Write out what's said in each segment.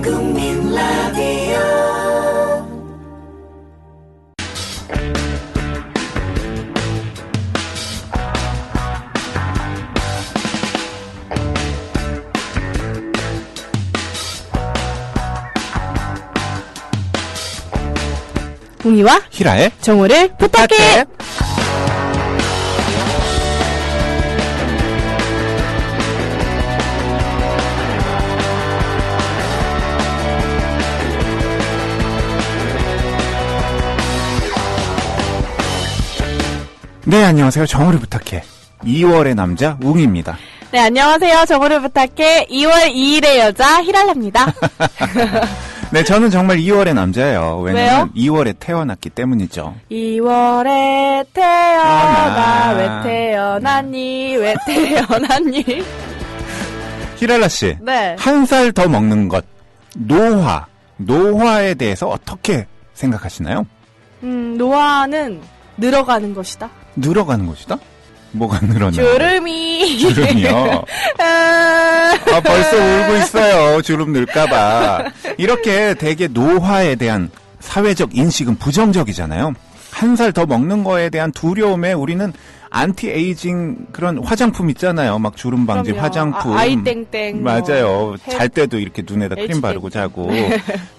국민 라디오 웅이와 히라의 정우를 부탁해. 네, 안녕하세요. 정우를 부탁해. 2월의 남자 웅입니다. 네, 안녕하세요. 정우를 부탁해. 2월 2일의 여자 히랄라입니다. 네, 저는 정말 2월의 남자예요. 왜냐면 왜요? 2월에 태어났기 때문이죠. 2월에 태어나 왜 태어났니 왜 태어났니. 히랄라 씨, 네. 한 살 더 먹는 것, 노화에 대해서 어떻게 생각하시나요? 노화는 늘어가는 것이다. 늘어가는 것이다? 뭐가 늘어나요? 주름이요. 아, 벌써 울고 있어요. 주름 늘까봐. 이렇게 되게 노화에 대한 사회적 인식은 부정적이잖아요. 한 살 더 먹는 거에 대한 두려움에 우리는 안티에이징 그런 화장품 있잖아요. 막 주름 방지 그럼요. 화장품. 아이땡땡. 맞아요. 뭐, 잘 때도 이렇게 눈에다 크림 HT. 바르고 자고.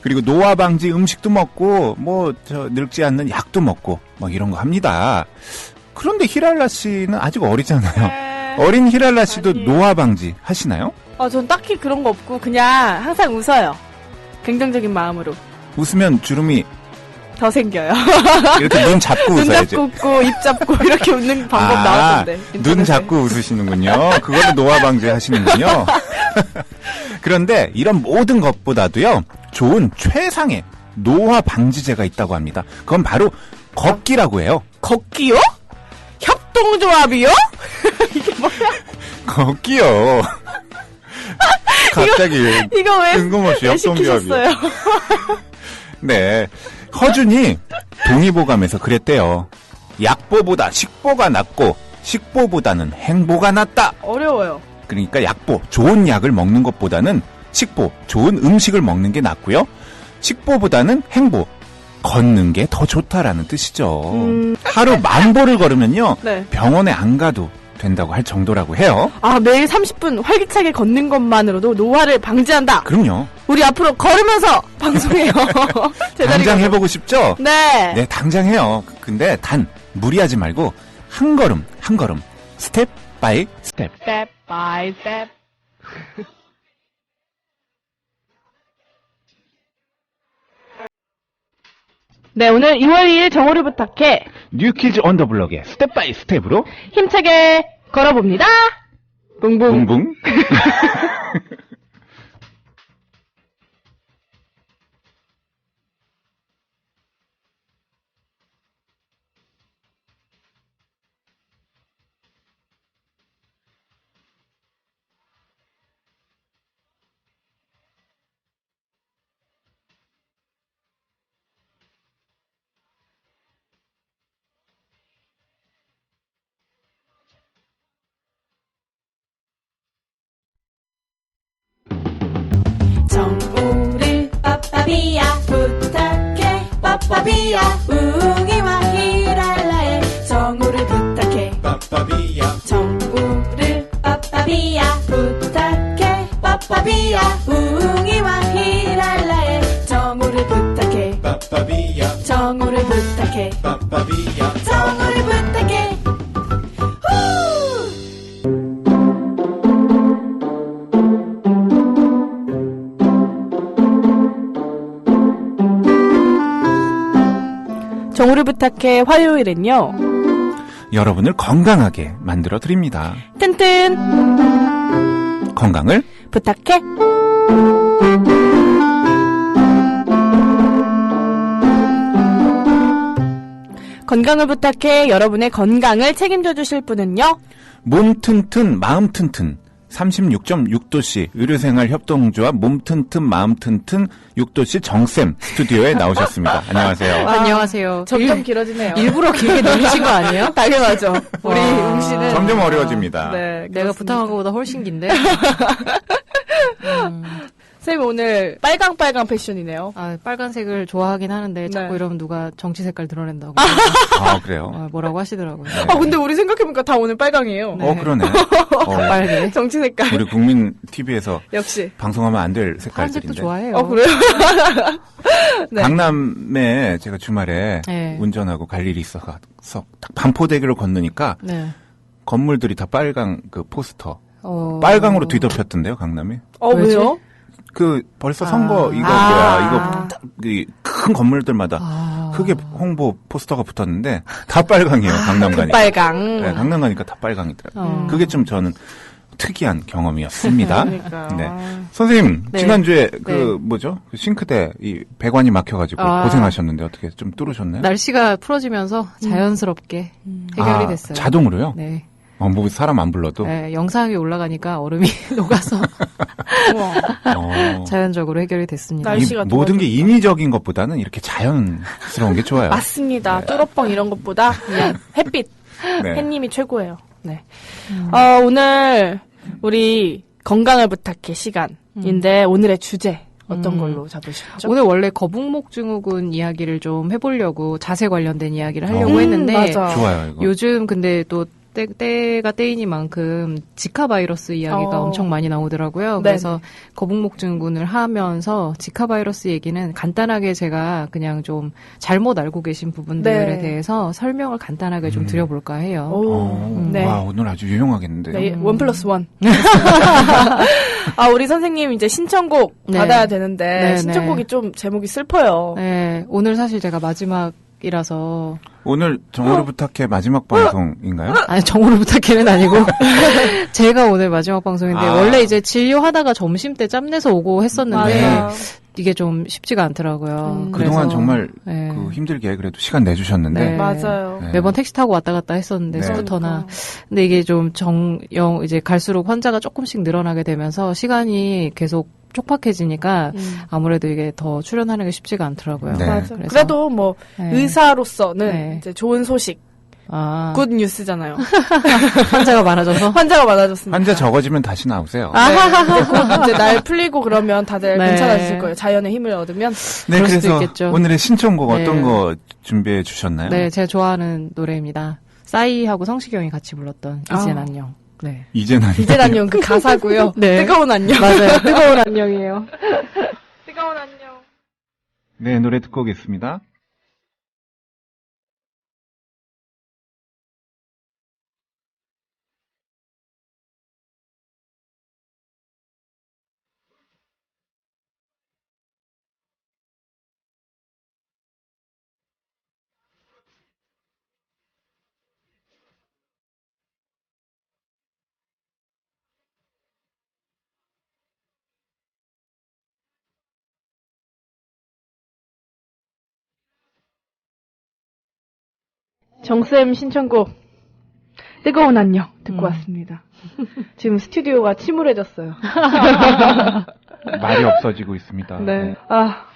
그리고 노화 방지 음식도 먹고, 늙지 않는 약도 먹고, 막 이런 거 합니다. 그런데 히랄라 씨는 아직 어리잖아요. 어린 히랄라 씨도 아니. 노화 방지 하시나요? 전 딱히 그런 거 없고 그냥 항상 웃어요. 긍정적인 마음으로. 웃으면 주름이 더 생겨요. 이렇게 눈 잡고 눈 웃어야지. 잡고 웃고 입 잡고 이렇게 웃는 방법 나왔던데. 눈 인터넷에. 잡고 웃으시는군요. 그걸로 노화 방지 하시는군요. 그런데 이런 모든 것보다도요, 좋은 최상의 노화 방지제가 있다고 합니다. 그건 바로 걷기라고 해요. 걷기요? 협동조합이요? 이게 뭐야? 걷기요. 갑자기 이거 왜 뜬금없이 왜 협동조합이요. 시키셨어요? 네. 허준이 동의보감에서 그랬대요. 약보보다 식보가 낫고 식보보다는 행보가 낫다. 어려워요. 그러니까 약보, 좋은 약을 먹는 것보다는 식보, 좋은 음식을 먹는 게 낫고요. 식보보다는 행보, 걷는 게 더 좋다라는 뜻이죠. 하루 10,000보를 걸으면요. 네. 병원에 안 가도 된다고 할 정도라고 해요. 매일 30분 활기차게 걷는 것만으로도 노화를 방지한다. 그럼요. 우리 앞으로 걸으면서 방송해요. 당장 해보고 싶죠? 네. 네, 당장 해요. 근데 단 무리하지 말고 한 걸음 한 걸음 스텝 바이 스텝. 스텝 바이 스텝. 네, 오늘 2월 2일 정오를 부탁해. 뉴키즈 온 더 블럭의 스텝 바이 스텝으로 힘차게 걸어봅니다. 붕붕. 붕붕. 정우를 빠빠비야 부탁해 빠빠비야 웅이와 히랄라의 정우를 부탁해 빠빠비야. 정우를 빠빠비야 부탁해 빠빠비야 웅이와 히랄라의 정우를 부탁해 빠빠비야. 정우를 부탁해 빠빠비야. 정우를 부탁해 후! 정오를 부탁해 화요일엔요. 여러분을 건강하게 만들어 드립니다. 튼튼 건강을 부탁해. 건강을 부탁해. 여러분의 건강을 책임져 주실 분은요. 몸 튼튼 마음 튼튼 36.6도씨 의료생활 협동조합 몸 튼튼 마음 튼튼 6도씨 정쌤 스튜디오에 나오셨습니다. 안녕하세요. 안녕하세요. 점점 길어지네요. 일부러 길게 늘리신 거 아니에요? 당연하죠. 우리 와. 웅 씨는 점점 어려워집니다. 네, 내가 부탁한 것보다 훨씬 긴데. 선생님 오늘 빨강 패션이네요. 아, 빨간색을 좋아하긴 하는데 자꾸 네. 이러면 누가 정치 색깔 드러낸다고 아, 그래요? 뭐라고 하시더라고요. 네. 근데 우리 생각해보니까 다 오늘 빨강이에요. 네. 그러네. 빨개. 정치 색깔. 우리 국민 TV에서 역시. 방송하면 안 될 파란색도 색깔들인데. 좋아해요. 그래요? 네. 강남에 제가 주말에 네. 운전하고 갈 일이 있어서 딱 반포대교를 건너니까 네. 건물들이 다 빨강 그 포스터. 어... 빨강으로 뒤덮였던데요, 강남이? 왜지? 왜요? 그 벌써 선거 이거 큰 건물들마다 크게 홍보 포스터가 붙었는데 다 빨강이에요. 강남 가니까. 빨강. 네, 강남 가니까 다 빨강이더라고요. 어. 그게 좀 저는 특이한 경험이었습니다. 그러니까. 네. 선생님, 네. 지난주에 그 네. 뭐죠? 그 싱크대 이 배관이 막혀가지고 고생하셨는데 어떻게 좀 뚫으셨나요? 날씨가 풀어지면서 자연스럽게 해결이 됐어요. 자동으로요? 네. 뭐 사람 안 불러도. 네, 영상이 올라가니까 얼음이 녹아서 어. 자연적으로 해결이 됐습니다. 날씨가 모든 게 도와줬구나. 인위적인 것보다는 이렇게 자연스러운 게 좋아요. 맞습니다. 뚜러뻥 이런 것보다 그냥 햇빛, 네. 햇님이 최고예요. 네. 오늘 우리 건강을 부탁해 시간인데 오늘의 주제 어떤 걸로 잡으셨죠? 오늘 원래 거북목 증후군 이야기를 좀 해보려고 자세 관련된 이야기를 하려고 했는데 맞아. 좋아요, 이거. 요즘 근데 또 때가 때이니만큼 지카 바이러스 이야기가 엄청 많이 나오더라고요. 네네. 그래서 거북목 증후군을 하면서 지카 바이러스 얘기는 간단하게 제가 그냥 좀 잘못 알고 계신 부분들에 네. 대해서 설명을 간단하게 좀 드려볼까 해요. 오, 네. 와, 오늘 아주 유용하겠는데요. 네, 1+1. 우리 선생님 이제 신청곡 네. 받아야 되는데 네, 신청곡이 네. 좀 제목이 슬퍼요. 네, 오늘 사실 제가 마지막이라서 오늘 정오를 부탁해 마지막 방송인가요? 아니 정오를 부탁해는 아니고 제가 오늘 마지막 방송인데 원래 이제 진료하다가 점심 때 짬내서 오고 했었는데 맞아요. 이게 좀 쉽지가 않더라고요. 그동안 그래서, 정말 네. 그 힘들게 그래도 시간 내주셨는데. 네. 맞아요. 네. 매번 택시 타고 왔다 갔다 했었는데 네. 스쿠터나 근데 이게 좀 이제 갈수록 환자가 조금씩 늘어나게 되면서 시간이 계속 촉박해지니까 아무래도 이게 더 출연하는 게 쉽지가 않더라고요. 네. 맞아. 그래서- 그래도 뭐 네. 의사로서는 네. 이제 좋은 소식, 굿 뉴스잖아요. 환자가 많아져서 환자가 많아졌습니다. 환자 적어지면 다시 나오세요. 네, 이제 곧 이제 날 풀리고 그러면 다들 네. 괜찮아지실 거예요. 자연의 힘을 얻으면. 네, 그럴 수도 그래서 있겠죠. 오늘의 신청곡 네. 어떤 거 준비해 주셨나요? 네, 제가 좋아하는 노래입니다. 싸이하고 성시경이 같이 불렀던 이젠 아. 안녕. 네. 이제는 이젠 안녕 그 가사고요. 네. 뜨거운 안녕. 맞아요. 뜨거운 안녕이에요. 뜨거운 안녕. 네, 노래 듣고 오겠습니다. 정쌤 신청곡 뜨거운 안녕 듣고 왔습니다. 지금 스튜디오가 침울해졌어요. 말이 없어지고 있습니다. 네.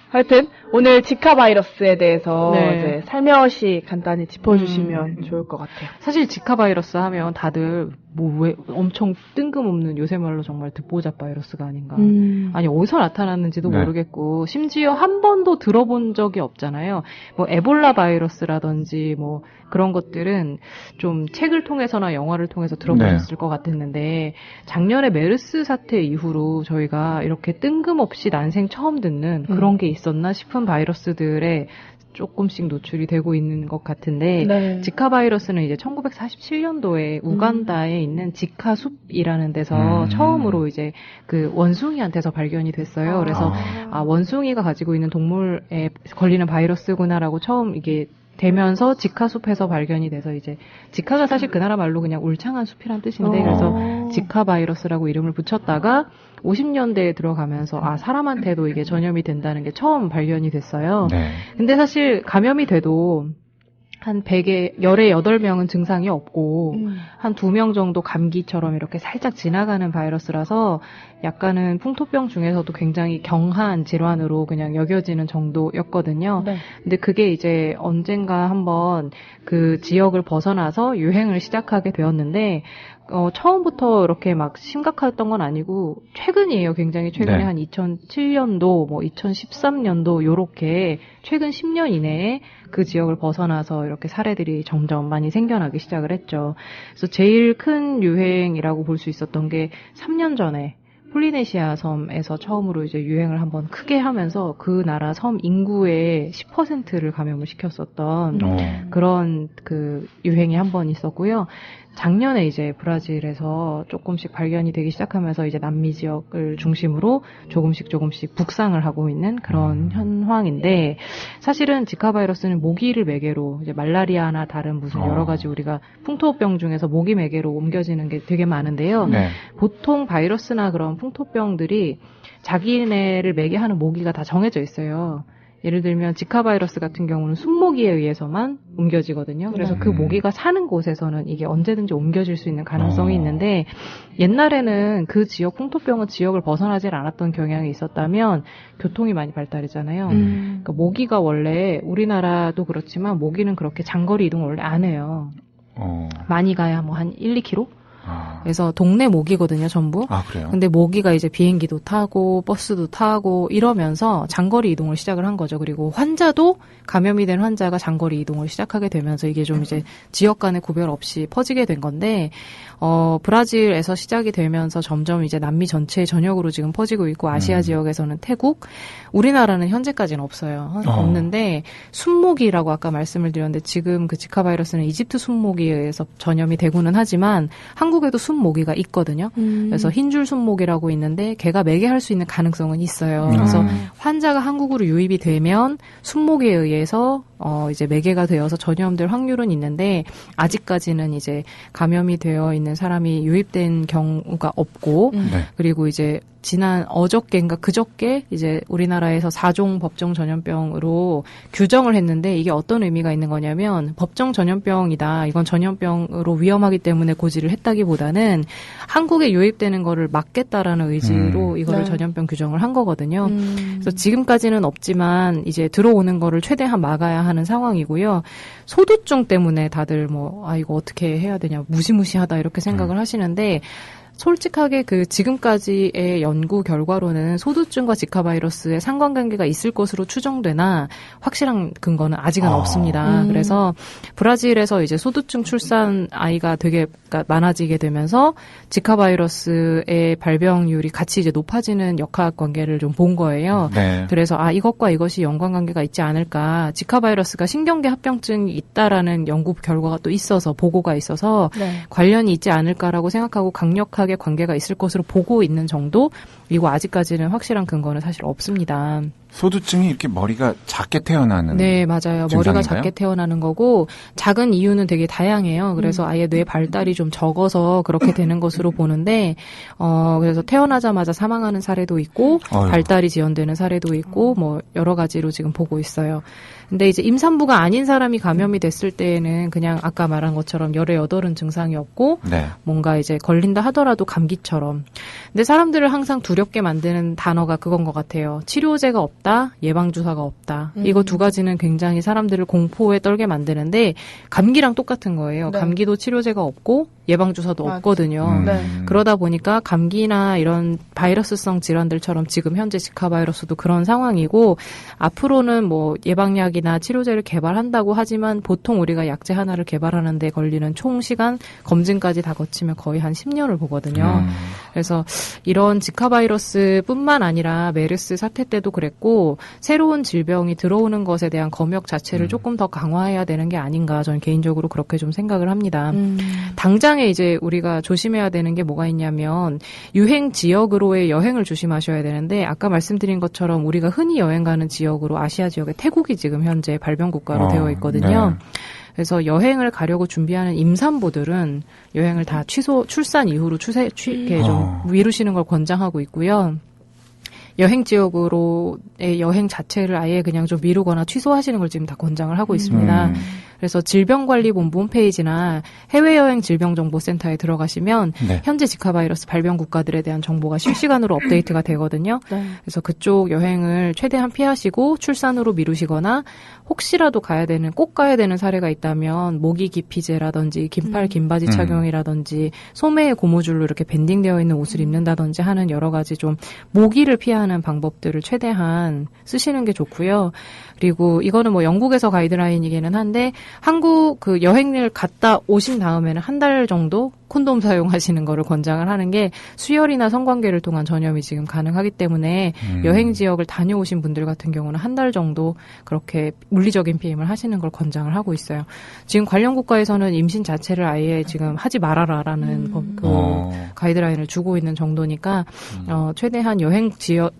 하여튼 오늘 지카 바이러스에 대해서 네. 이제 살며시 간단히 짚어주시면 좋을 것 같아요. 사실 지카 바이러스 하면 다들 왜 엄청 뜬금없는 요새 말로 정말 듣보잡 바이러스가 아닌가. 아니 어디서 나타났는지도 네. 모르겠고 심지어 한 번도 들어본 적이 없잖아요. 뭐 에볼라 바이러스라든지 뭐 그런 것들은 좀 책을 통해서나 영화를 통해서 들어보셨을 것 같았는데 작년에 메르스 사태 이후로 저희가 이렇게 뜬금없이 난생 처음 듣는 그런 게 있었나 싶은 바이러스들에 조금씩 노출이 되고 있는 것 같은데 네. 지카 바이러스는 이제 1947년도에 우간다에 있는 지카 숲이라는 데서 처음으로 이제 그 원숭이한테서 발견이 됐어요. 그래서 원숭이가 가지고 있는 동물에 걸리는 바이러스구나라고 처음 이게 되면서 지카 숲에서 발견이 돼서 이제 지카가 사실 그 나라 말로 그냥 울창한 숲이란 뜻인데 그래서 지카 바이러스라고 이름을 붙였다가 50년대에 들어가면서 사람한테도 이게 전염이 된다는 게 처음 발견이 됐어요. 네. 근데 사실 감염이 돼도 한 100에 열에 8명은 증상이 없고 한 2명 정도 감기처럼 이렇게 살짝 지나가는 바이러스라서 약간은 풍토병 중에서도 굉장히 경한 질환으로 그냥 여겨지는 정도였거든요. 네. 근데 그게 이제 언젠가 한번 그 지역을 벗어나서 유행을 시작하게 되었는데 처음부터 이렇게 막 심각했던 건 아니고 최근이에요. 굉장히 최근에 네. 한 2007년도, 뭐 2013년도 요렇게 최근 10년 이내에 그 지역을 벗어나서 이렇게 사례들이 점점 많이 생겨나기 시작을 했죠. 그래서 제일 큰 유행이라고 볼 수 있었던 게 3년 전에 폴리네시아 섬에서 처음으로 이제 유행을 한번 크게 하면서 그 나라 섬 인구의 10%를 감염을 시켰었던 그런 그 유행이 한 번 있었고요. 작년에 이제 브라질에서 조금씩 발견이 되기 시작하면서 이제 남미 지역을 중심으로 조금씩 북상을 하고 있는 그런 현황인데, 사실은 지카 바이러스는 모기를 매개로 이제 말라리아나 다른 무슨 여러 가지 우리가 풍토병 중에서 모기 매개로 옮겨지는 게 되게 많은데요. 네. 보통 바이러스나 그런 풍토병들이 자기네를 매개하는 모기가 다 정해져 있어요. 예를 들면 지카 바이러스 같은 경우는 순모기에 의해서만 옮겨지거든요. 그래서 그 모기가 사는 곳에서는 이게 언제든지 옮겨질 수 있는 가능성이 있는데, 옛날에는 그 지역 풍토병은 지역을 벗어나질 않았던 경향이 있었다면 교통이 많이 발달했잖아요. 그러니까 모기가 원래 우리나라도 그렇지만 모기는 그렇게 장거리 이동을 원래 안 해요. 많이 가야 뭐 한 1, 2km? 그래서 동네 모기거든요, 전부. 아, 그래요? 근데 모기가 이제 비행기도 타고 버스도 타고 이러면서 장거리 이동을 시작을 한 거죠. 그리고 환자도 감염이 된 환자가 장거리 이동을 시작하게 되면서 이게 좀 이제 지역 간의 구별 없이 퍼지게 된 건데, 브라질에서 시작이 되면서 점점 이제 남미 전체의 전역으로 지금 퍼지고 있고, 아시아 지역에서는 태국, 우리나라는 현재까지는 없어요. 없는데, 순모기라고 아까 말씀을 드렸는데, 지금 그 지카 바이러스는 이집트 순모기에 의해서 전염이 되고는 하지만, 한국에도 순모기가 있거든요. 그래서 흰줄 순모기라고 있는데, 걔가 매개할 수 있는 가능성은 있어요. 그래서 환자가 한국으로 유입이 되면, 순모기에 의해서 이제 매개가 되어서 전염될 확률은 있는데, 아직까지는 이제 감염이 되어 있는 사람이 유입된 경우가 없고, 그리고 이제 지난 어저께인가 그저께 이제 우리나라에서 4종 법정 전염병으로 규정을 했는데, 이게 어떤 의미가 있는 거냐면, 법정 전염병이다, 이건 전염병으로 위험하기 때문에 고지를 했다기보다는 한국에 유입되는 거를 막겠다라는 의지로 이거를 전염병 규정을 한 거거든요. 그래서 지금까지는 없지만 이제 들어오는 거를 최대한 막아야 하는 상황이고요. 소두증 때문에 다들 이거 어떻게 해야 되냐, 무시무시하다 이렇게 생각을 하시는데, 솔직하게 그 지금까지의 연구 결과로는 소두증과 지카 바이러스의 상관관계가 있을 것으로 추정되나 확실한 근거는 아직은 없습니다. 그래서 브라질에서 이제 소두증 출산 아이가 되게 많아지게 되면서 지카 바이러스의 발병률이 같이 이제 높아지는 역학 관계를 좀 본 거예요. 네. 그래서 이것과 이것이 연관관계가 있지 않을까. 지카 바이러스가 신경계 합병증이 있다라는 연구 결과가 또 있어서, 보고가 있어서 관련이 있지 않을까라고 생각하고 강력하게 관계가 있을 것으로 보고 있는 정도이고, 아직까지는 확실한 근거는 사실 없습니다. 소두증이 이렇게 머리가 작게 태어나는. 네, 맞아요. 증상인가요? 머리가 작게 태어나는 거고, 작은 이유는 되게 다양해요. 그래서 아예 뇌 발달이 좀 적어서 그렇게 되는 것으로 보는데, 그래서 태어나자마자 사망하는 사례도 있고, 발달이 지연되는 사례도 있고, 여러 가지로 지금 보고 있어요. 근데 이제 임산부가 아닌 사람이 감염이 됐을 때에는 그냥 아까 말한 것처럼 열의 여덟은 증상이 없고, 뭔가 이제 걸린다 하더라도 감기처럼. 근데 사람들을 항상 두렵게 만드는 단어가 그건 것 같아요. 치료제가 없다, 예방주사가 없다. 이거 두 가지는 굉장히 사람들을 공포에 떨게 만드는데, 감기랑 똑같은 거예요. 감기도 치료제가 없고 예방주사도 없거든요. 그러다 보니까 감기나 이런 바이러스성 질환들처럼 지금 현재 지카 바이러스도 그런 상황이고, 앞으로는 예방약이나 치료제를 개발한다고 하지만 보통 우리가 약제 하나를 개발하는 데 걸리는 총 시간, 검진까지 다 거치면 거의 한 10년을 보거든요. 그래서 이런 지카 바이러스뿐만 아니라 메르스 사태 때도 그랬고, 새로운 질병이 들어오는 것에 대한 검역 자체를 조금 더 강화해야 되는 게 아닌가, 저는 개인적으로 그렇게 좀 생각을 합니다. 당장에 이제 우리가 조심해야 되는 게 뭐가 있냐면, 유행 지역으로의 여행을 조심하셔야 되는데, 아까 말씀드린 것처럼 우리가 흔히 여행 가는 지역으로 아시아 지역에 태국이 지금 현재 발병 국가로 되어 있거든요. 그래서 여행을 가려고 준비하는 임산부들은 여행을 다 출산 이후로 이렇게 좀 미루시는 걸 권장하고 있고요. 여행 지역으로의 여행 자체를 아예 그냥 좀 미루거나 취소하시는 걸 지금 다 권장을 하고 있습니다. 그래서 질병관리본부 홈페이지나 해외여행 질병정보센터에 들어가시면 네. 현재 지카 바이러스 발병 국가들에 대한 정보가 실시간으로 업데이트가 되거든요. 네. 그래서 그쪽 여행을 최대한 피하시고 출산으로 미루시거나 혹시라도 꼭 가야 되는 사례가 있다면 모기 기피제라든지 긴팔 긴바지 착용이라든지 소매에 고무줄로 이렇게 밴딩되어 있는 옷을 입는다든지 하는 여러 가지 좀 모기를 피하는 방법들을 최대한 쓰시는 게 좋고요. 그리고 이거는 뭐 영국에서 가이드라인이기는 한데 한국 그 여행을 갔다 오신 다음에는 한 달 정도 콘돔 사용하시는 거를 권장을 하는 게 수혈이나 성관계를 통한 전염이 지금 가능하기 때문에 여행 지역을 다녀오신 분들 같은 경우는 한 달 정도 그렇게 물리적인 피임을 하시는 걸 권장을 하고 있어요. 지금 관련 국가에서는 임신 자체를 아예 지금 하지 말아라라는 가이드라인을 주고 있는 정도니까 최대한 여행 지역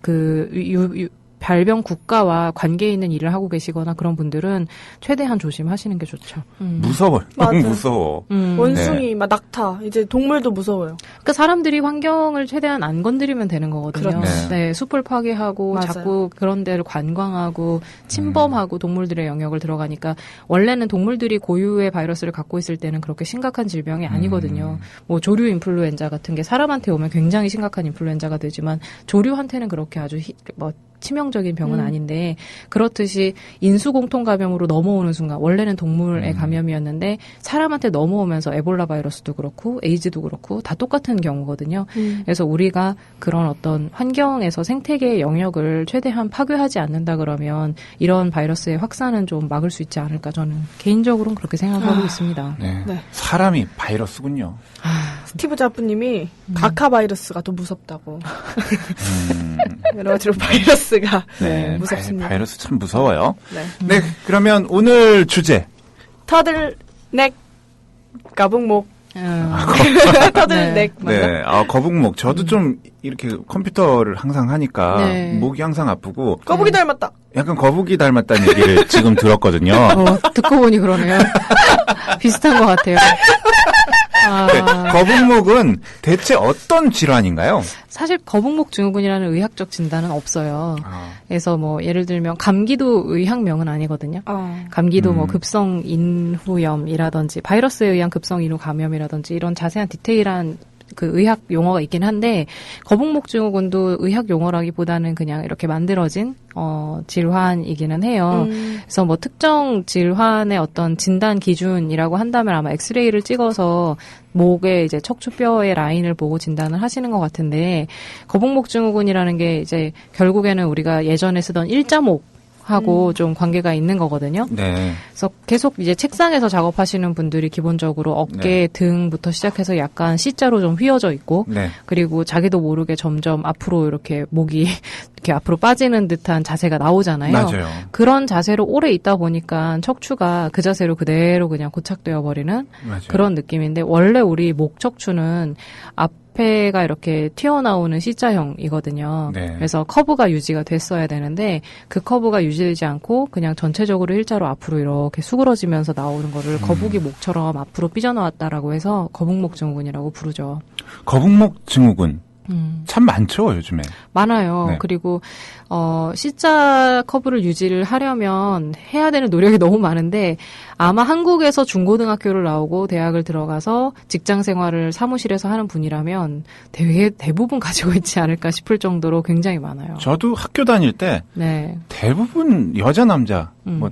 발병 국가와 관계 있는 일을 하고 계시거나 그런 분들은 최대한 조심하시는 게 좋죠. 무서워요. 너무 맞아. 무서워. 원숭이, 막 낙타, 이제 동물도 무서워요. 그러니까 사람들이 환경을 최대한 안 건드리면 되는 거거든요. 그렇죠. 네. 숲을 파괴하고 맞아요. 자꾸 그런 데를 관광하고 침범하고 동물들의 영역을 들어가니까 원래는 동물들이 고유의 바이러스를 갖고 있을 때는 그렇게 심각한 질병이 아니거든요. 뭐 조류 인플루엔자 같은 게 사람한테 오면 굉장히 심각한 인플루엔자가 되지만 조류한테는 그렇게 아주 치명적인 병은 아닌데 그렇듯이 인수공통 감염으로 넘어오는 순간 원래는 동물의 감염이었는데 사람한테 넘어오면서 에볼라 바이러스도 그렇고 에이즈도 그렇고 다 똑같은 경우거든요. 그래서 우리가 그런 어떤 환경에서 생태계의 영역을 최대한 파괴하지 않는다 그러면 이런 바이러스의 확산은 좀 막을 수 있지 않을까 저는 개인적으로는 그렇게 생각하고 있습니다. 네. 네. 사람이 바이러스군요. 스티브 잡프님이 가카 바이러스가 더 무섭다고. 여러 가지로 바이러스가 네. 무섭습니다. 바이러스 참 무서워요. 네. 네. 그러면 오늘 주제. 터들넥 가북목. 터들넥 맞나? 네. 거북목. 저도 좀 이렇게 컴퓨터를 항상 하니까 네. 목이 항상 아프고 거북이 닮았다. 약간 거북이 닮았다는 얘기를 지금 들었거든요. 듣고 보니 그러네요. 비슷한 것 같아요. 네, 거북목은 대체 어떤 질환인가요? 사실 거북목 증후군이라는 의학적 진단은 없어요. 그래서 뭐 예를 들면 감기도 의학명은 아니거든요. 감기도 뭐 급성 인후염이라든지 바이러스에 의한 급성 인후 감염이라든지 이런 자세한 디테일한 그 의학 용어가 있긴 한데 거북목 증후군도 의학 용어라기보다는 그냥 이렇게 만들어진 질환이기는 해요. 그래서 뭐 특정 질환의 어떤 진단 기준이라고 한다면 아마 엑스레이를 찍어서 목에 이제 척추뼈의 라인을 보고 진단을 하시는 것 같은데 거북목 증후군이라는 게 이제 결국에는 우리가 예전에 쓰던 일자목 하고 좀 관계가 있는 거거든요. 네. 그래서 계속 이제 책상에서 작업하시는 분들이 기본적으로 어깨, 등부터 시작해서 약간 C자로 좀 휘어져 있고, 네. 그리고 자기도 모르게 점점 앞으로 이렇게 목이 이렇게 앞으로 빠지는 듯한 자세가 나오잖아요. 맞아요. 그런 자세로 오래 있다 보니까 척추가 그 자세로 그대로 그냥 고착되어 버리는 맞아요. 그런 느낌인데 원래 우리 목 척추는 앞에가 이렇게 튀어나오는 C자형이거든요. 네. 그래서 커브가 유지가 됐어야 되는데 그 커브가 유지되지 않고 그냥 전체적으로 일자로 앞으로 이렇게 수그러지면서 나오는 거를 거북이 목처럼 앞으로 삐져나왔다라고 해서 거북목 증후군이라고 부르죠. 거북목 증후군. 참 많죠, 요즘에. 많아요. 네. 그리고 C자 커브를 유지를 하려면 해야 되는 노력이 너무 많은데 아마 한국에서 중고등학교를 나오고 대학을 들어가서 직장 생활을 사무실에서 하는 분이라면 대부분 가지고 있지 않을까 싶을 정도로 굉장히 많아요. 저도 학교 다닐 때 네. 대부분 여자 남자 뭐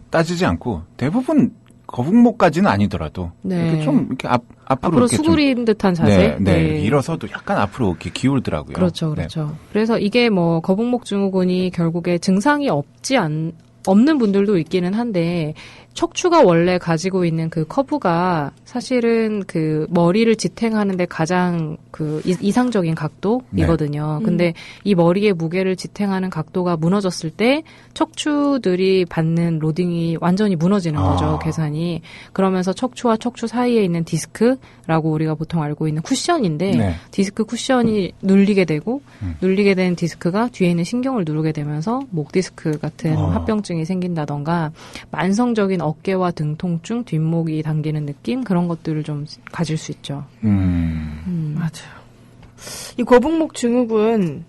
따지지 않고 대부분 거북목까지는 아니더라도 네. 이렇게 좀 이렇게 앞으로 이렇게 수그린 듯한 자세. 네. 일어서도 약간 앞으로 이렇게 기울더라고요. 그렇죠, 그렇죠. 그래서 이게 뭐 거북목 증후군이 결국에 증상이 없는 분들도 있기는 한데 척추가 원래 가지고 있는 그 커브가 사실은 그 머리를 지탱하는데 가장 그 이상적인 각도이거든요. 네. 근데 이 머리의 무게를 지탱하는 각도가 무너졌을 때 척추들이 받는 로딩이 완전히 무너지는 거죠, 계산이. 그러면서 척추와 척추 사이에 있는 디스크라고 우리가 보통 알고 있는 쿠션인데 네. 디스크 쿠션이 눌리게 되고 눌리게 된 디스크가 뒤에 있는 신경을 누르게 되면서 목 디스크 같은 합병증이 생긴다던가 만성적인 어깨와 등 통증, 뒷목이 당기는 느낌 그런 것들을 좀 가질 수 있죠. 맞아요. 이 거북목 증후군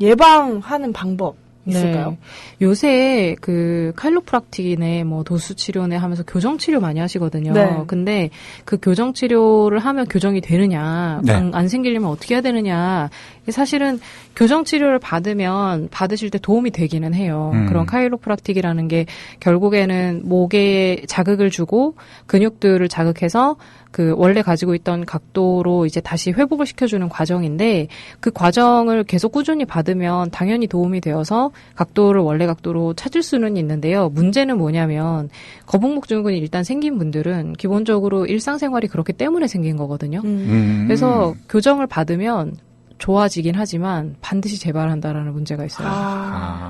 예방하는 방법 있을까요? 네. 요새 그 카이로프락틱이네 뭐 도수 치료네 하면서 교정 치료 많이 하시거든요. 네. 근데 그 교정 치료를 하면 교정이 되느냐, 네. 안 생기려면 어떻게 해야 되느냐. 사실은 교정 치료를 받으실 때 도움이 되기는 해요. 그런 카이로프락틱이라는 게 결국에는 목에 자극을 주고 근육들을 자극해서 그 원래 가지고 있던 각도로 이제 다시 회복을 시켜주는 과정인데 그 과정을 계속 꾸준히 받으면 당연히 도움이 되어서 각도를 원래 각도로 찾을 수는 있는데요. 문제는 뭐냐면 거북목 증후군이 일단 생긴 분들은 기본적으로 일상생활이 그렇기 때문에 생긴 거거든요. 그래서 교정을 받으면 좋아지긴 하지만 반드시 재발한다라는 문제가 있어요.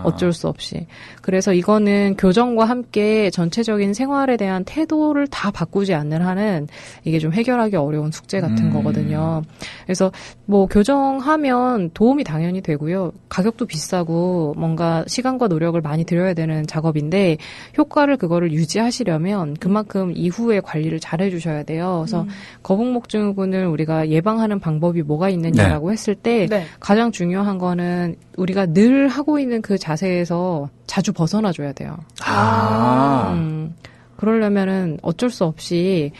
어쩔 수 없이. 그래서 이거는 교정과 함께 전체적인 생활에 대한 태도를 다 바꾸지 않는 한은 이게 좀 해결하기 어려운 숙제 같은 거거든요. 그래서 뭐 교정하면 도움이 당연히 되고요. 가격도 비싸고 뭔가 시간과 노력을 많이 들여야 되는 작업인데 효과를 그거를 유지하시려면 그만큼 이후에 관리를 잘 해주셔야 돼요. 그래서 거북목 증후군을 우리가 예방하는 방법이 뭐가 있느냐라고 했을 때 네. 가장 중요한 거는 우리가 늘 하고 있는 그 자세에서 자주 벗어나 줘야 돼요. 그러려면은 어쩔 수 없이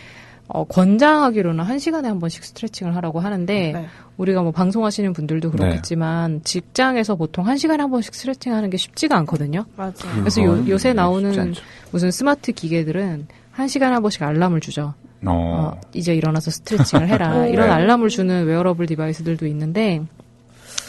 권장하기로는 1시간에 한 번씩 스트레칭을 하라고 하는데 네. 우리가 뭐 방송하시는 분들도 그렇겠지만 직장에서 보통 1시간에 한 번씩 스트레칭 하는 게 쉽지가 않거든요. 맞아요. 그래서 요새 쉽지 나오는 않죠. 무슨 스마트 기계들은 1시간에 한 번씩 알람을 주죠. 이제 일어나서 스트레칭을 해라. 이런 네. 알람을 주는 웨어러블 디바이스들도 있는데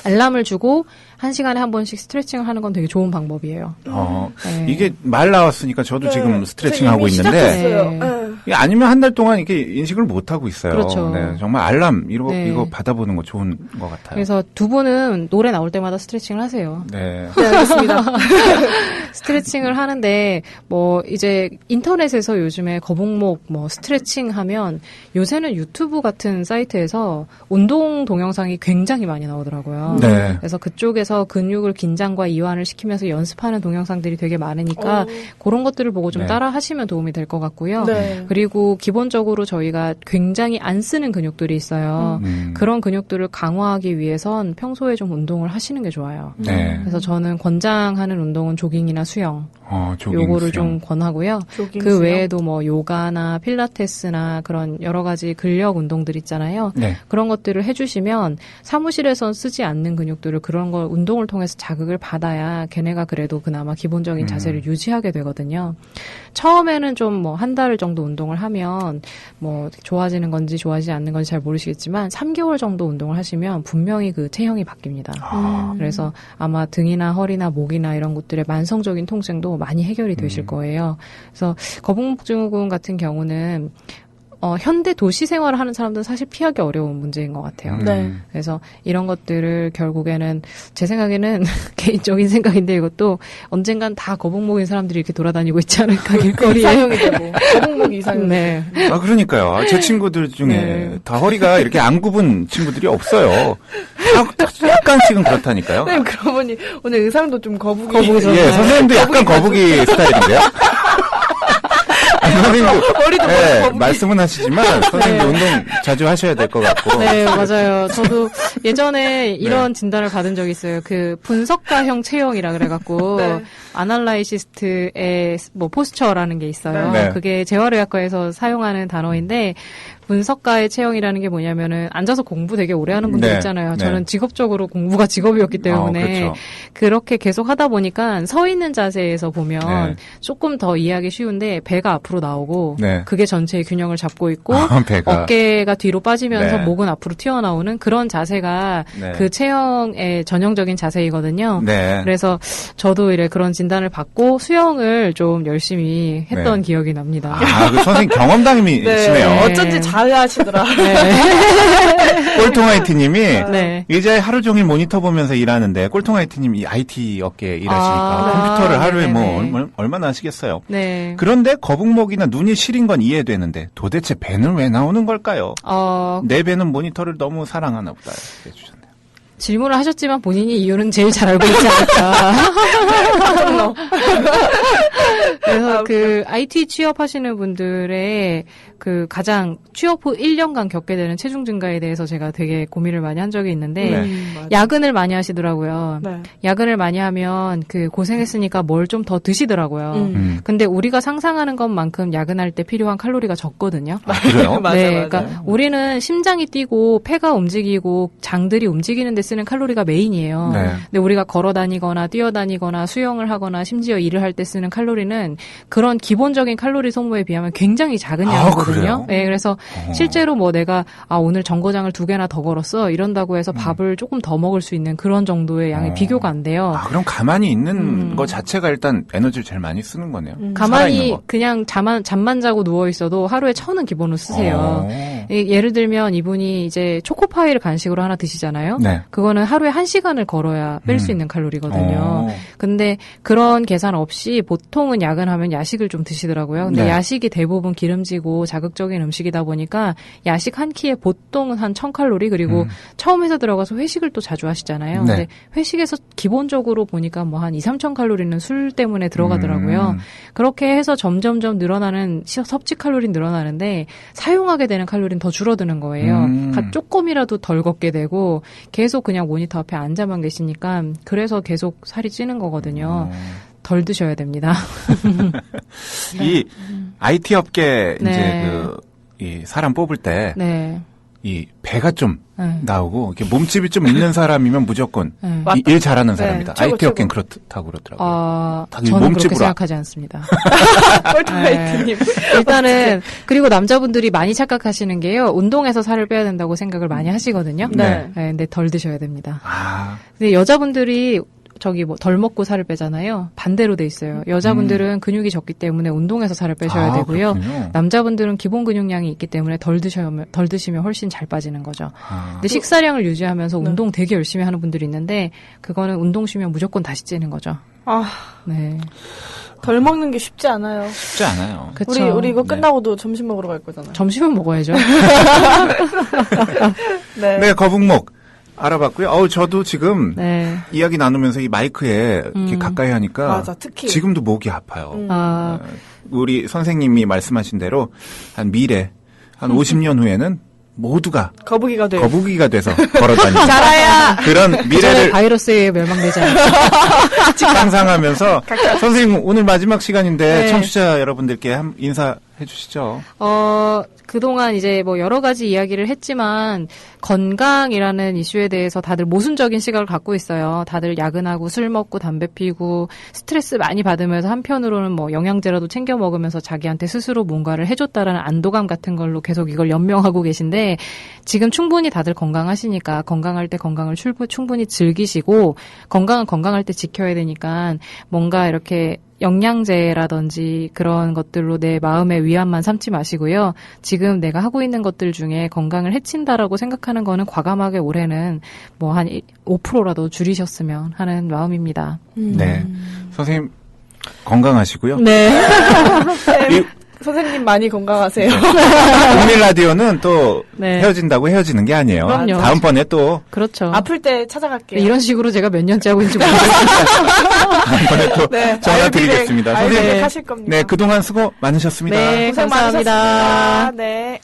알람을 주고 1시간에 한 번씩 스트레칭을 하는 건 되게 좋은 방법이에요. 네. 이게 말 나왔으니까 저도 지금 스트레칭 하고 있는데 시작했어요. 네. 이게 아니면 한 달 동안 이렇게 인식을 못 하고 있어요. 그렇죠. 네, 정말 알람 네. 이거 받아보는 거 좋은 것 같아요. 그래서 두 분은 노래 나올 때마다 스트레칭을 하세요. 네. 네, 알겠습니다. 스트레칭을 하는데 뭐 이제 인터넷에서 요즘에 거북목 뭐 스트레칭 하면 요새는 유튜브 같은 사이트에서 운동 동영상이 굉장히 많이 나오더라고요. 네. 그래서 그쪽에서 근육을 긴장과 이완을 시키면서 연습하는 동영상들이 되게 많으니까 그런 것들을 보고 좀 네. 따라 하시면 도움이 될 것 같고요. 네. 그리고 기본적으로 저희가 굉장히 안 쓰는 근육들이 있어요. 그런 근육들을 강화하기 위해선 평소에 좀 운동을 하시는 게 좋아요. 네. 그래서 저는 권장하는 운동은 조깅이나 수영, 조깅, 요거를 수영. 좀 권하고요. 조깅, 그 수영. 외에도 뭐 요가나 필라테스나 그런 여러 가지 근력 운동들 있잖아요. 네. 그런 것들을 해주시면 사무실에선 쓰지 않는 근육들을 그런 걸 운동을 통해서 자극을 받아야 걔네가 그래도 그나마 기본적인 자세를 유지하게 되거든요. 처음에는 좀 뭐 한 달 정도 운동을 하면 뭐 좋아지는 건지 좋아지지 않는 건지 잘 모르시겠지만 3개월 정도 운동을 하시면 분명히 그 체형이 바뀝니다. 그래서 아마 등이나 허리나 목이나 이런 곳들의 만성적인 통증도 많이 해결이 되실 거예요. 그래서 거북목 증후군 같은 경우는 현대 도시 생활을 하는 사람들은 사실 피하기 어려운 문제인 것 같아요. 네. 그래서 이런 것들을 결국에는 제 생각에는 개인적인 생각인데 이것도 언젠간 다 거북목인 사람들이 이렇게 돌아다니고 있지 않을까 길거리에. 이상형이 되고 거북목이 이상형이 네. 그러니까요. 제 친구들 중에 네. 다 허리가 이렇게 안 굽은 친구들이 없어요. 다 약간씩은 그렇다니까요. 선생님 그러고 보니 오늘 의상도 좀 거북이 예, 선생님도 약간 거북이 스타일인데요. 선생님도 머리도 거북이. 말씀은 하시지만 선생님도 운동 자주 하셔야 될 것 같고. 네, 맞아요. 저도 예전에 이런 진단을 받은 적이 있어요. 그 분석가형 체형이라 그래갖고 네. 아날라이시스트의 뭐 포스처라는 게 있어요. 네. 그게 재활의학과에서 사용하는 단어인데 분석가의 체형이라는 게 뭐냐면은 앉아서 공부 되게 오래 하는 분들 네. 있잖아요. 네. 저는 직업적으로 공부가 직업이었기 때문에 그렇죠. 그렇게 계속 하다 보니까 서 있는 자세에서 보면 네. 조금 더 이해하기 쉬운데 배가 앞으로 나오고 네. 그게 전체의 균형을 잡고 있고 배가. 어깨가 뒤로 빠지면서 네. 목은 앞으로 튀어나오는 그런 자세가 네. 그 체형의 전형적인 자세이거든요. 네. 그래서 저도 이래 그런 진단을 받고 수영을 좀 열심히 했던 네. 기억이 납니다. 그 선생님 경험담이 네. 심해요. 어쩐지 잘하시더라. 꼴통아이티님이 네. 의자에 하루 종일 모니터 보면서 일하는데 꼴통아이티님 이 IT 업계에 일하시니까 컴퓨터를 하루에 네네네. 뭐 얼마나 하시겠어요. 네. 그런데 거북목이나 눈이 시린 건 이해되는데 도대체 배는 왜 나오는 걸까요? 내 배는 모니터를 너무 사랑하나 보다 이렇게 해주셨네요. 질문을 하셨지만 본인이 이유는 제일 잘 알고 있지 않을까. 그래서 그 IT 취업하시는 분들의 그 가장 취업 후 1년간 겪게 되는 체중 증가에 대해서 제가 되게 고민을 많이 한 적이 있는데 네. 야근을 많이 하시더라고요. 네. 야근을 많이 하면 그 고생했으니까 뭘 좀 더 드시더라고요. 근데 우리가 상상하는 것만큼 야근할 때 필요한 칼로리가 적거든요. 그래요? 맞아요, 네, 맞아요. 그러니까 우리는 심장이 뛰고 폐가 움직이고 장들이 움직이는 데 쓰는 칼로리가 메인이에요. 네. 근데 우리가 걸어 다니거나 뛰어 다니거나 수영을 하거나 심지어 일을 할 때 쓰는 칼로리는 그런 기본적인 칼로리 소모에 비하면 굉장히 작은 아, 양이거든요. 그래요? 네, 그래서 실제로 뭐 내가 오늘 정거장을 2개나 더 걸었어 이런다고 해서 밥을 조금 더 먹을 수 있는 그런 정도의 양이 비교가 안 돼요. 아, 그럼 가만히 있는 것 자체가 일단 에너지를 제일 많이 쓰는 거네요. 가만히 살아있는 거. 그냥 잠만 자고 누워 있어도 하루에 1,000은 기본으로 쓰세요. 예를 들면 이분이 이제 초코파이를 간식으로 하나 드시잖아요. 네. 그거는 하루에 1시간을 걸어야 뺄 수 있는 칼로리거든요. 오. 근데 그런 계산 없이 보통은 야근하면 야식을 좀 드시더라고요. 근데 네. 야식이 대부분 기름지고 자극적인 음식이다 보니까 야식 한 끼에 보통은 한 1000칼로리 그리고 처음 회사 들어가서 회식을 또 자주 하시잖아요. 네. 근데 회식에서 기본적으로 보니까 뭐 한 2-3,000칼로리는 술 때문에 들어가더라고요. 그렇게 해서 점점점 늘어나는 섭취 칼로리는 늘어나는데 사용하게 되는 칼로리는 더 줄어드는 거예요. 조금이라도 덜 걷게 되고 계속 그냥 모니터 앞에 앉아만 계시니까 그래서 계속 살이 찌는 거거든요. 덜 드셔야 됩니다. 이 IT 업계 네. 이제 이 사람 뽑을 때 이 네. 배가 좀 네. 나오고 이렇게 몸집이 좀 있는 사람이면 무조건 네. 일 잘하는 네, 사람이다. 최고, IT 업계는 최고. 그렇다고 그러더라고요. 다 저는 그렇게 몸집으로 생각하지 않습니다. 폴트라이트님. 일단은 그리고 남자분들이 많이 착각하시는 게요. 운동해서 살을 빼야 된다고 생각을 많이 하시거든요. 네. 근데 덜 드셔야 됩니다. 아, 근데 여자분들이 덜 먹고 살을 빼잖아요. 반대로 돼 있어요. 여자분들은 근육이 적기 때문에 운동해서 살을 빼셔야 되고요. 그렇군요. 남자분들은 기본 근육량이 있기 때문에 덜 드시면 훨씬 잘 빠지는 거죠. 아. 근데 식사량을 유지하면서 운동 되게 열심히 하는 분들이 있는데 그거는 운동 쉬면 무조건 다시 찌는 거죠. 네. 덜 먹는 게 쉽지 않아요. 쉽지 않아요. 그쵸. 우리 이거 네. 끝나고도 점심 먹으러 갈 거잖아요. 점심은 먹어야죠. 네. 네, 거북목 알아봤고요. 저도 지금 네. 이야기 나누면서 이 마이크에 이렇게 가까이 하니까 맞아, 특히. 지금도 목이 아파요. 우리 선생님이 말씀하신 대로 한 미래 한 50년 후에는 모두가 거북이가 돼. 거북이가 돼서 걸어다니는 자라야. 그런 미래를 미래를 바이러스에 멸망되지 않게. 상상하면서 선생님 오늘 마지막 시간인데 네. 청취자 여러분들께 인사해 주시죠. 그동안 이제 뭐 여러 가지 이야기를 했지만 건강이라는 이슈에 대해서 다들 모순적인 시각을 갖고 있어요. 다들 야근하고 술 먹고 담배 피고 스트레스 많이 받으면서 한편으로는 뭐 영양제라도 챙겨 먹으면서 자기한테 스스로 뭔가를 해줬다라는 안도감 같은 걸로 계속 이걸 연명하고 계신데 지금 충분히 다들 건강하시니까 건강할 때 건강을 충분히 즐기시고 건강은 건강할 때 지켜야 되니까 뭔가 이렇게 영양제라든지 그런 것들로 내 마음의 위안만 삼지 마시고요. 지금 내가 하고 있는 것들 중에 건강을 해친다라고 생각하는 거는 과감하게 올해는 뭐 한 5%라도 줄이셨으면 하는 마음입니다. 네, 선생님 건강하시고요. 네. 선생님 많이 건강하세요. 국민 라디오는 또 네. 헤어진다고 헤어지는 게 아니에요. 그럼요. 다음번에 또 그렇죠. 아플 때 찾아갈게요. 이런 식으로 제가 몇 년째 하고 있는지 모르겠어요. 다음번에 또 네. 전화 드리겠습니다. 선생님 선생님, 하실 겁니다. 네, 그동안 수고 많으셨습니다. 네, 고생 감사합니다. 많으셨습니다. 네.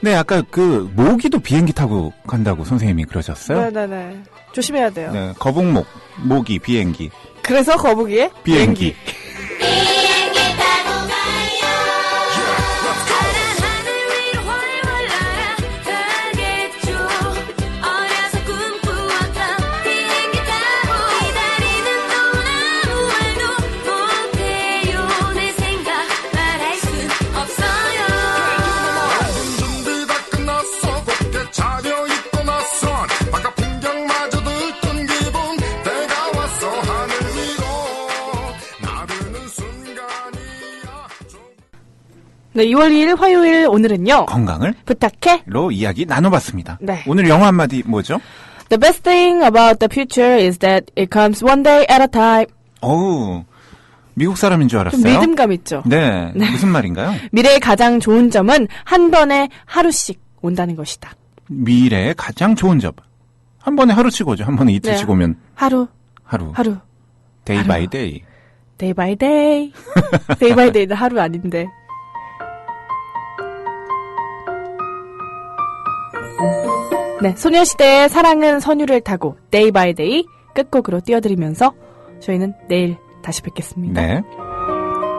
네, 아까 그 모기도 비행기 타고 간다고 선생님이 그러셨어요? 네네네. 조심해야 돼요. 네, 거북목, 모기, 비행기, 그래서 거북이의 비행기. 비행기 타고 가요 파란 하늘 위로 훨훨 날아가겠죠 어려서 꿈꾸었던 비행기 타고 기다리는 동안 아무 말도 못해요 내 생각 말할 순 없어요 준비 다 끝났어 곱게 차려입고 나선 바깥 풍경마저 들뜬 기분 때가 왔어 하늘 위로 나르는 순간이야 네, 2월 2일 화요일 오늘은요. 건강을 부탁해. 로 이야기 나눠봤습니다. 네. 오늘 영어 한마디 뭐죠? The best thing about the future is that it comes one day at a time. 어우, 미국 사람인 줄 좀 알았어요. 리듬감 있죠. 네, 무슨 말인가요? 미래의 가장 좋은 점은 한 번에 하루씩 온다는 것이다. 미래의 가장 좋은 점. 한 번에 하루씩 오죠. 한 번에 이틀씩 네. 오면 하루, 하루. 하루, 데이 바이 데이. 데이 바이 데이. 데이 바이 데이는 하루 아닌데. 네, 소녀시대의 사랑은 선율을 타고 데이 바이 데이 끝곡으로 띄워드리면서 저희는 내일 다시 뵙겠습니다. 네.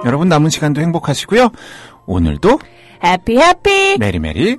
여러분 남은 시간도 행복하시고요. 오늘도 해피 해피. 메리메리.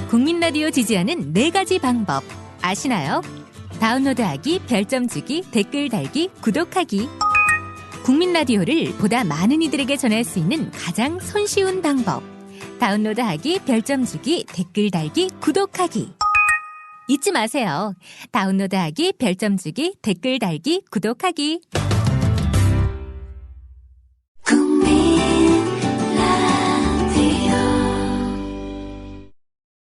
국민 라디오 지지하는 4가지 방법 아시나요? 다운로드하기, 별점 주기, 댓글 달기, 구독하기. 국민 라디오를 보다 많은 이들에게 전할 수 있는 가장 손쉬운 방법. 다운로드하기, 별점 주기, 댓글 달기, 구독하기. 잊지 마세요. 다운로드하기, 별점 주기, 댓글 달기, 구독하기.